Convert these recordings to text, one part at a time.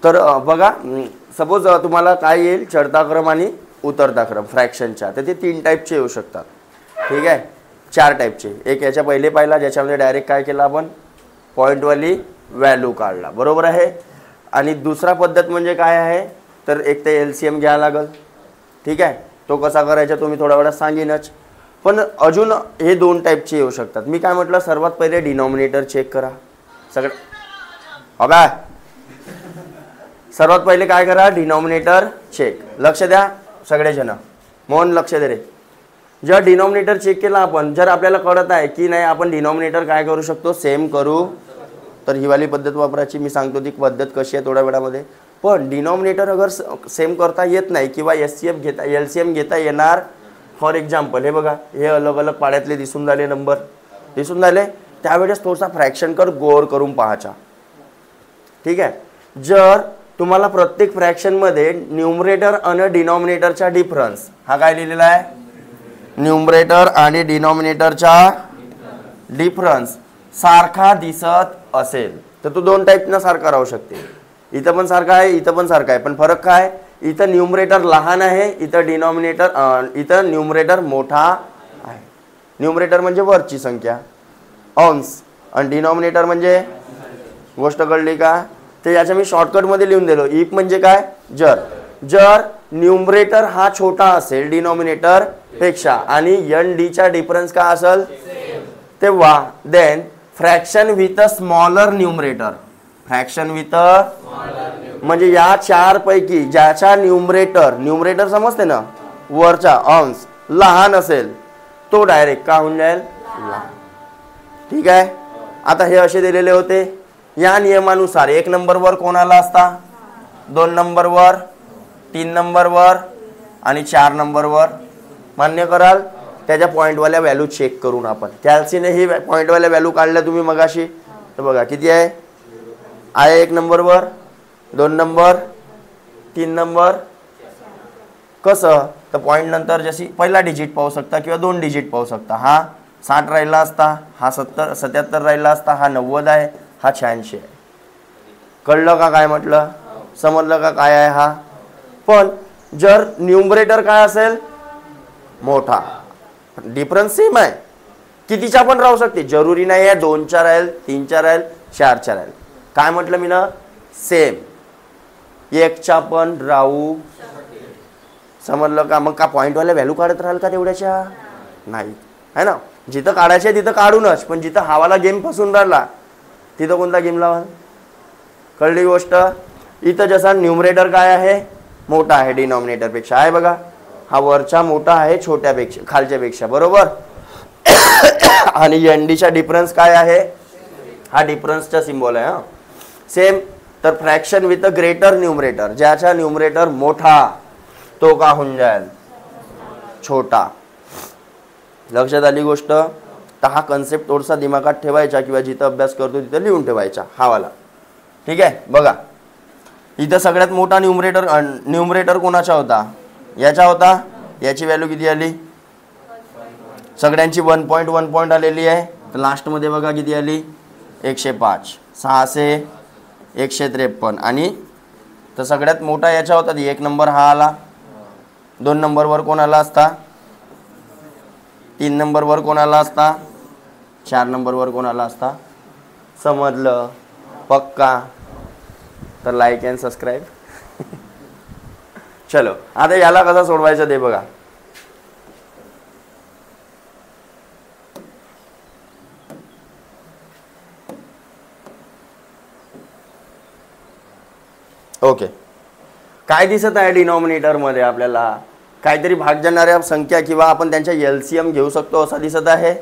तर बघा, सपोज तुम्हाला काय येईल, चढता क्रम आणि उतरता क्रम फ्रॅक्शनच्या, तर ते 3 टाईपचे येऊ शकतात. ठीक आहे, 4 टाईपचे. एक याच्या पहिले पाहिला ज्याच्यामध्ये डायरेक्ट काय केलं आपण, पॉईंटवाली व्हॅल्यू काढला, बरोबर आहे. आणि दुसरा पद्धत म्हणजे काय आहे, तर एक ते LCM घ्यायला लागल. ठीक आहे, तो कसा करायचा तो मी थोड्या वेळात सांगेनच. पण अजून हे 2 टाईपचे येऊ शकतात. मी काय म्हटलं, सर्वात पहिले डिनॉमिनेटर चेक करा. बघा, सर्वात पहिले काय करा, डिनॉमिनेटर चेक. लक्ष द्या सगळेजण, मोहन लक्ष दे रे. जर डिनॉमिनेटर चेक केला आपण, जर आपल्याला कळत आहे की नाही आपण डिनॉमिनेटर काय करू शकतो, सेम करू, तर ही वाली पद्धत वापरायची. मी सांगतो ती पद्धत कशी आहे थोड्या वेळामध्ये. पण डिनॉमिनेटर अगर सेम करता येत नाही किंवा LCM घेता येणार, फॉर एक्झाम्पल हे बघा, हे अलग अलग पाड्यातले दिसून राहिले, नंबर दिसून राहिले, त्यावेळेस थोडासा फ्रॅक्शन कर गौर करून पाहायचा. ठीक आहे, जर तुम्हाला प्रत्येक फ्रॅक्शनमध्ये न्यूमरेटर आणि डिनॉमिनेटरचा डिफरन्स, हा काय लिहिलेला आहे, न्यूमरेटर आणि डिनॉमिनेटरचा डिफरन्स सारखा दिसत असेल तर तो 2 टाईपनं सारखा राहू शकते. इथं पण सारखा आहे, इथं पण सारखा आहे, पण फरक काय, इथं न्यूमरेटर लहान आहे, इथं न्यूमरेटर मोठा आहे. न्यूमरेटर म्हणजे वरची संख्या अंश, आणि डिनॉमिनेटर म्हणजे, गोष्ट कळली का. तर याच्या मी शॉर्टकटमध्ये लिहून दिलो. इफ म्हणजे काय, जर न्यूमरेटर हा छोटा असेल डिनॉमिनेटर पेक्षा आणि ND चा डिफरन्स काय असेल, तेव्हा then fraction with a smaller numerator, fraction with म्हणजे या 4 पैकी ज्याचा न्यूमरेटर समजते ना, वरचा अंश लहान असेल तो डायरेक्ट का होऊन जाईल, लहान. ठीक आहे, आता हे असे दिलेले होते. या नियमानुसार 1 नंबरवर कोणाला असता, 2 नंबरवर, 3 नंबरवर आणि 4 नंबरवर. मान्य कराल, त्याच्या पॉईंटवाल्या व्हॅल्यू चेक करून आपण. कॅल्सीने ही पॉईंटवाल्या व्हॅल्यू काढल्या तुम्ही मगाशी, तर बघा किती आहे, 1 नंबरवर, 2 नंबर, 3 नंबर. कसं, तर पॉईंट नंतर जशी पहिला डिजिट पाहू शकता किंवा 2 डिजिट पाहू शकता. हा 60 राहिला असता, हा 77 राहिला असता, हा 90 आहे, हा 86 आहे. कळलं का काय म्हटलं, समजलं का काय आहे हा. पण जर न्यूमरेटर काय असेल, मोठा, डिफरन्स सेम आहे, कितीचा पण राहू शकते, जरुरी नाही आहे 2चा राहील, 3चा राहील, 4चा राहील. काय म्हटलं मी ना, सेम 1चा पण राहू. समजलं का. मग का पॉईंटवाल्या व्हॅल्यू काढत राहाल का तेवढ्याच्या, नाही है ना. जिथं काढायचे तिथं काढूनच, पण जिथं हावाला गेम फसून राहिला तिथं कोणता गेम लावाल. कळली गोष्ट. इथं जसा न्यूमरेटर काय आहे, मोठा आहे डिनॉमिनेटरपेक्षा, आहे बघा, हा वरचा मोठा आहे छोट्यापेक्षा, खालच्यापेक्षा, बरोबर. आणि NDचा डिफरन्स काय आहे, हा डिफरन्सचा सिम्बॉल आहे. सेम. तर fraction with a greater numerator, ज्याचा न्यूमरेटर मोठा तो का होऊन जाईल, छोटा. लक्षात आली गोष्ट. तर हा कन्सेप्ट थोडासा दिमागात ठेवायचा किंवा जिथं अभ्यास करतो तिथं लिहून ठेवायचा हा वाला. ठीक आहे, बघा इथं सगळ्यात मोठा न्यूमरेटर कोणाचा होता, याचा होता. याची व्हॅल्यू किती आली, सगळ्यांची 1 पॉईंट आलेली आहे. तर लास्टमध्ये बघा किती आली, 105, 600, 153. आणि तर सगळ्यात मोठा याचा होता, 1 नंबर हा आला. 2 नंबरवर कोण आला असता, 3 नंबरवर कोण आला असता, 4 नंबरवर कोण आला असता. समजलं पक्का. तर लाईक अँड सबस्क्राईब. चलो, आता याला कसा सोडवायचं ते बघा. ओके, काय दिसत आहे डिनॉमिनेटर मध्ये आपल्याला, काहीतरी भाग जाणाऱ्या संख्या किंवा आपण त्यांच्या LCM घेऊ शकतो असं दिसत आहे.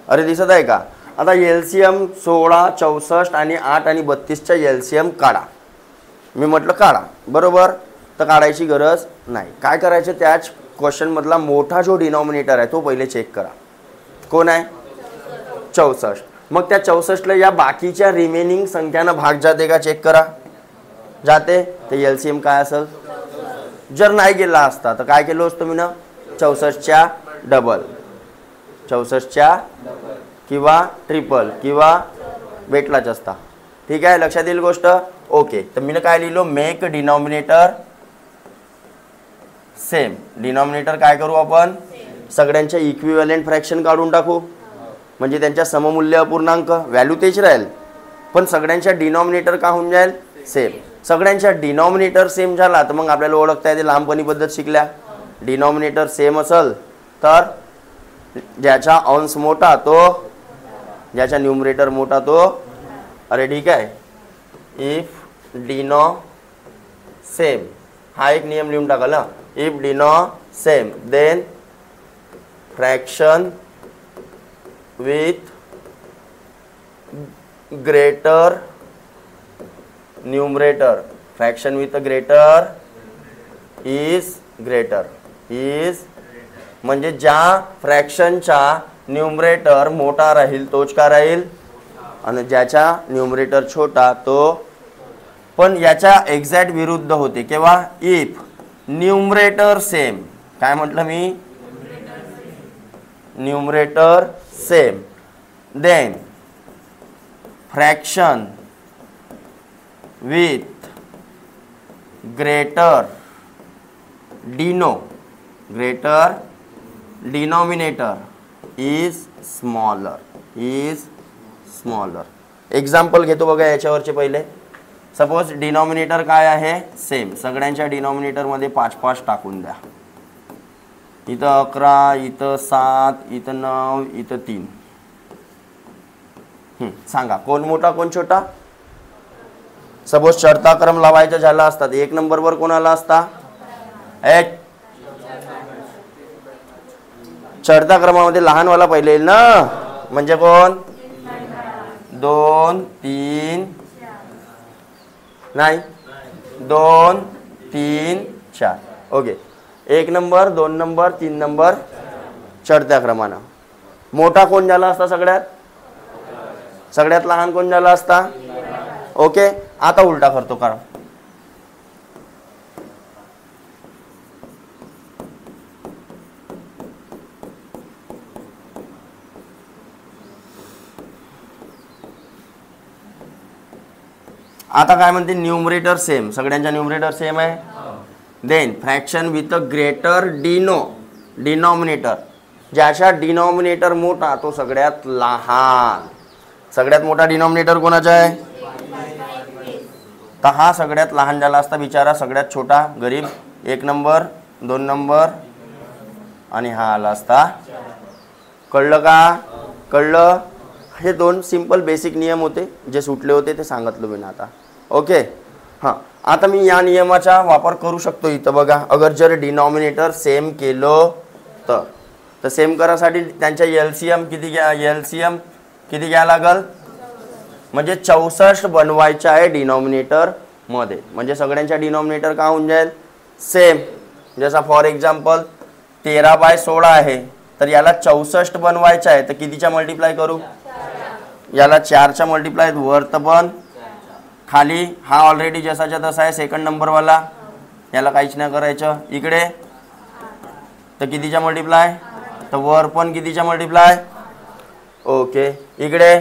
अरे दिसत आहे का. आता LCM 16, 64 आणि 8 आणि 32चा LCM काढा. मी म्हटलं काढा, बरोबर. तर काढायची गरज नाही. काय करायचं, त्याच क्वेश्चन मधला मोठा जो डिनॉमिनेटर आहे तो पहिले चेक करा. कोण आहे, 64. मग त्या 64ला या बाकीच्या रिमेनिंग संख्यांना भाग जाते का चेक करा. जाते, तर LCM काय असेल. जर नाही गेला असता तर काय केलं असतं मी ना, 64च्या डबल, 64च्या किंवा ट्रिपल किंवा भेटलाच असता. ठीक आहे, लक्षात येईल गोष्ट. ओके, तर मी काय लिहिलो, मेक डिनॉमिनेटर सेम. डिनॉमिनेटर काय करू आपण, सगळ्यांच्या इक्विव्हॅलेंट फ्रॅक्शन काढून टाकू, म्हणजे त्यांच्या सममूल्य अपूर्णांक व्हॅल्यू तेच राहील, पण सगळ्यांच्या डिनॉमिनेटर का होऊन जाईल, सेम. सगळ्यांच्या डिनॉमिनेटर सेम झाला तर मग आपल्याला ओळखता येते, लहानपणी पद्धत शिकल्या. डिनॉमिनेटर सेम असेल तर ज्याचा अंश मोठा तो, ज्याचा न्यूमरेटर मोठा तो. अरे ठीक आहे, इफ डिनो सेम, हा एक नियम लिहून टाकाल. If deno same then fraction with greater numerator, fraction with greater is greater. Is म्हणजे ज्या फ्रॅक्शनचा न्यूमरेटर मोठा राहील तोच का राहील, आणि ज्याचा न्यूमरेटर छोटा तो. पण याच्या एक्झॅक्ट विरुद्ध होते केव्हा, इफ न्यूमरेटर सेम. काय म्हटलं मी, numerator same then fraction with greater greater denominator is smaller. Example घेतो बघा याच्यावरचे पहिले. सपोज डिनॉमिनेटर काय आहे, सेम. सगळ्यांच्या डिनॉमिनेटरमध्ये 5-5 टाकून द्या. इथं 11, इथं 7, इथं 9, इथं 3. सांगा कोण मोठा कोण छोटा. सपोज चढता क्रम लावायचा झाला असता, 1 नंबरवर कोणाला असता, एक चढता क्रमामध्ये लहानवाला पहिले येईल ना, म्हणजे कोण, 2, 3 नाही, 2, 3, 4. ओके, 1 नंबर, 2 नंबर, 3 नंबर चढत्या क्रमानं. मोठा कोण झाला असता सगळ्यात, सगळ्यात लहान कोण झाला असता. ओके, आता उलटा करतो कारण आता काय म्हणते, न्यूमरेटर सेम. सगळ्यांच्या न्यूमरेटर सेम आहे. Then fraction with greater denominator, ज्याचा डिनॉमिनेटर मोठा तो सगळ्यात लहान. सगळ्यात मोठा डिनॉमिनेटर कोणाचा आहे, तर हा सगळ्यात लहान झाला असता बिचारा, सगळ्यात छोटा गरीब. 1 नंबर, 2 नंबर आणि हा आला असता. कळलं का, कळलं. हे 2 सिंपल बेसिक नियम होते, जे सुटले होते ते सांगितलं मी आता. ओके, हां. आता मी या नियमाचा वापर करू शकतो इथं बघा. अगर जर डिनॉमिनेटर सेम केलं तर सेम करासाठी त्यांच्या एलसीएम किती घ्या लागल, म्हणजे 64 बनवायचं आहे डिनॉमिनेटर मध्ये. म्हणजे सगळ्यांच्या डिनॉमिनेटर का होऊन जाईल, सेम. जसा फॉर एक्झाम्पल 13/16 आहे, तर याला 64 बनवायचं आहे, तर कितीच्या मल्टिप्लाय करू, याला 4च्या मल्टिप्लाय. वर तर पण खाली हा ऑलरेडी जसाच्या तसा आहे, 2nd नंबरवाला, याला काहीच नाही करायचं. इकडे तर कितीच्या मल्टिप्लाय, तर वर पण कितीच्या मल्टिप्लाय. ओके, इकडे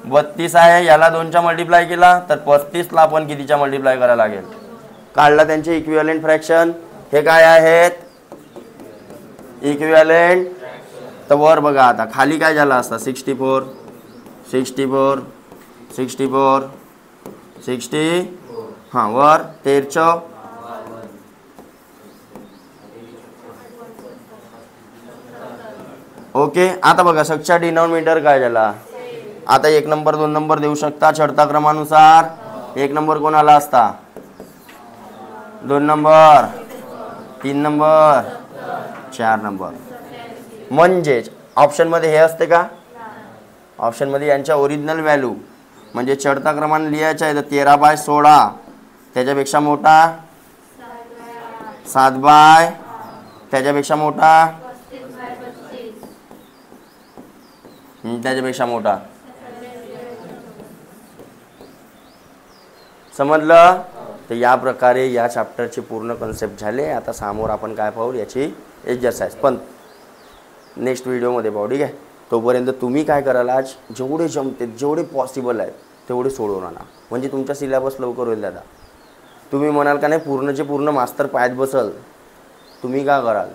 32 आहे, याला 2च्या मल्टिप्लाय केला तर 35 ला पण कितीच्या मल्टिप्लाय करायला लागेल. काढला त्यांचे इक्विव्हॅलेंट फ्रॅक्शन. हे काय आहेत, इक्विव्हॅलेंट. तर वर बघा आता खाली काय झाला असता, 64 60, हां, वर 13. ओके, आता बघा सगळ्या डिनॉमिनेटर काय झाला. आता 1 नंबर 2 नंबर देऊ शकता चढता क्रमानुसार. 1 नंबर कोणाला असता, 2 नंबर, 3 नंबर, 4 नंबर. म्हणजेच ऑप्शनमध्ये हे असते का, ऑप्शनमध्ये यांच्या ओरिजिनल व्हॅल्यू म्हणजे चढता क्रमाने लिहायचं आहे, तर 13/16 त्याच्यापेक्षा मोठा, 7 त्याच्यापेक्षा मोठा, त्याच्यापेक्षा मोठा. समजलं. तर या प्रकारे या चॅप्टरचे पूर्ण कन्सेप्ट झाले. आता समोर आपण काय पाहू, याची एक्झरसाइज पण नेक्स्ट व्हिडिओमध्ये पाहू. ठीक आहे, तोपर्यंत तुम्ही काय कराल, आज जेवढे जमते जेवढे पॉसिबल आहे तेवढे सोडवून आणा, म्हणजे तुमचा सिलेबस लवकर होईल दादा. तुम्ही म्हणाल का नाही पूर्णचे पूर्ण मास्तर पायात बसल, तुम्ही का कराल,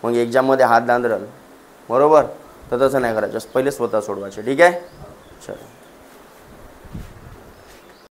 मग एक्झाममध्ये हात दांदरल, बरोबर. तर तसं नाही करायचं, पहिले स्वतः सोडवायचे. ठीक आहे, चल.